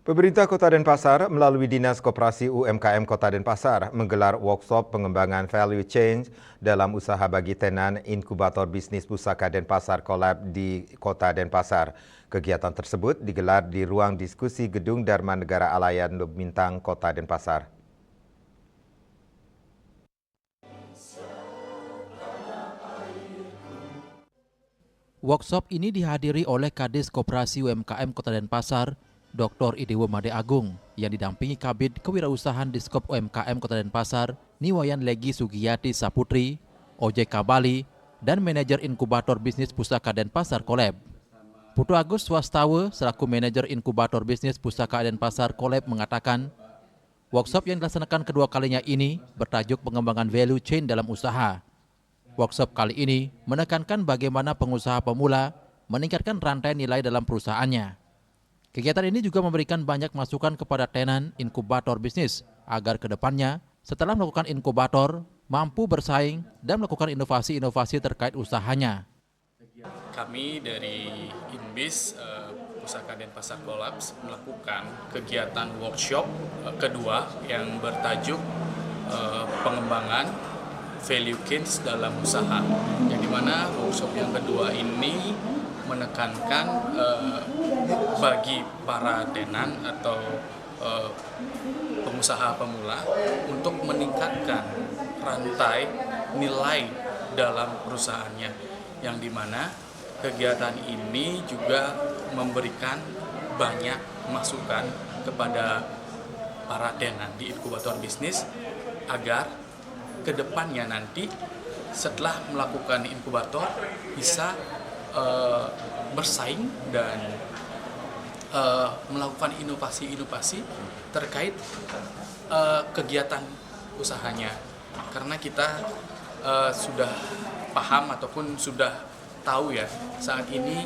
Pemerintah Kota Denpasar melalui Dinas Koperasi UMKM Kota Denpasar menggelar workshop pengembangan value chain dalam usaha bagi tenan inkubator bisnis pusaka Denpasar Collab di Kota Denpasar. Kegiatan tersebut digelar di ruang diskusi Gedung Dharma Negara Alayan Bintang Kota Denpasar. Workshop ini dihadiri oleh Kadis Koperasi UMKM Kota Denpasar, Dr. Idewo Made Agung, yang didampingi Kabid Kewirausahaan Diskop UMKM Kota Denpasar, Niwayan Legi Sugiyati Saputri, OJK Bali, dan Manajer Inkubator Bisnis Pusaka Denpasar Collab. Putu Agus Swastawa, selaku Manajer Inkubator Bisnis Pusaka Denpasar Collab mengatakan, workshop yang dilaksanakan kedua kalinya ini bertajuk pengembangan value chain dalam usaha. Workshop kali ini menekankan bagaimana pengusaha pemula meningkatkan rantai nilai dalam perusahaannya. Kegiatan ini juga memberikan banyak masukan kepada tenan inkubator bisnis agar kedepannya setelah melakukan inkubator mampu bersaing dan melakukan inovasi-inovasi terkait usahanya. Kami dari Inbis Pusaka Denpasar Collab melakukan kegiatan workshop kedua yang bertajuk pengembangan value chains dalam usaha. Yang dimana workshop yang kedua ini menekankan bagi para tenan atau pengusaha pemula untuk meningkatkan rantai nilai dalam perusahaannya, yang dimana kegiatan ini juga memberikan banyak masukan kepada para tenan di inkubator bisnis agar kedepannya nanti setelah melakukan inkubator bisa bersaing dan melakukan inovasi-inovasi terkait kegiatan usahanya, karena kita sudah paham ataupun sudah tahu ya, saat ini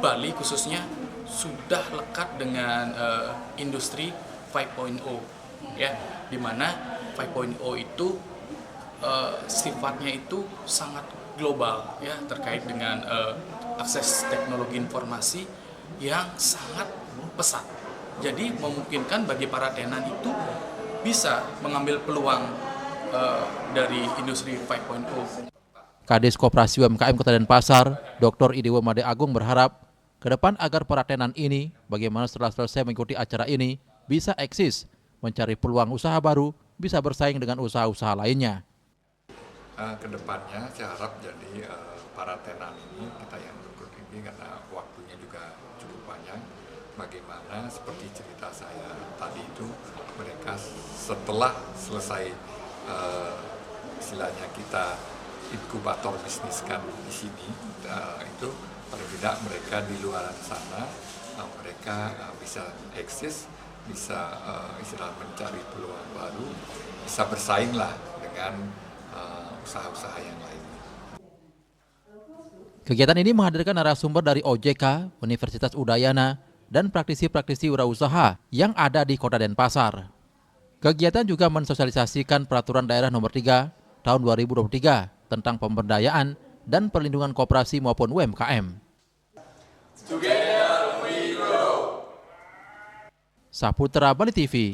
Bali khususnya sudah lekat dengan industri 5.0 ya, di mana 5.0 itu sifatnya itu sangat global ya, terkait dengan akses teknologi informasi yang sangat pesat. Jadi memungkinkan bagi para tenan itu bisa mengambil peluang dari industri 5.0. Kadis Koperasi UMKM Kota Denpasar, Dr. Idewo Made Agung berharap ke depan agar para tenan ini bagaimana setelah selesai mengikuti acara ini bisa eksis, mencari peluang usaha baru, bisa bersaing dengan usaha-usaha lainnya. Kedepannya saya harap jadi para tenan ini kita yang berikut ini, karena waktunya juga cukup panjang, bagaimana seperti cerita saya tadi itu, mereka setelah selesai istilahnya kita inkubator bisnis kan di sini, itu paling tidak mereka di luar sana mereka bisa eksis, bisa istilah mencari peluang baru, bisa bersaing lah dengan usaha-usaha yang lain. Kegiatan ini menghadirkan narasumber dari OJK, Universitas Udayana, dan praktisi-praktisi wirausaha yang ada di Kota Denpasar. Kegiatan juga mensosialisasikan Peraturan Daerah Nomor 3 Tahun 2023 tentang pemberdayaan dan perlindungan koperasi maupun UMKM. Together we grow. Saputra Bali TV.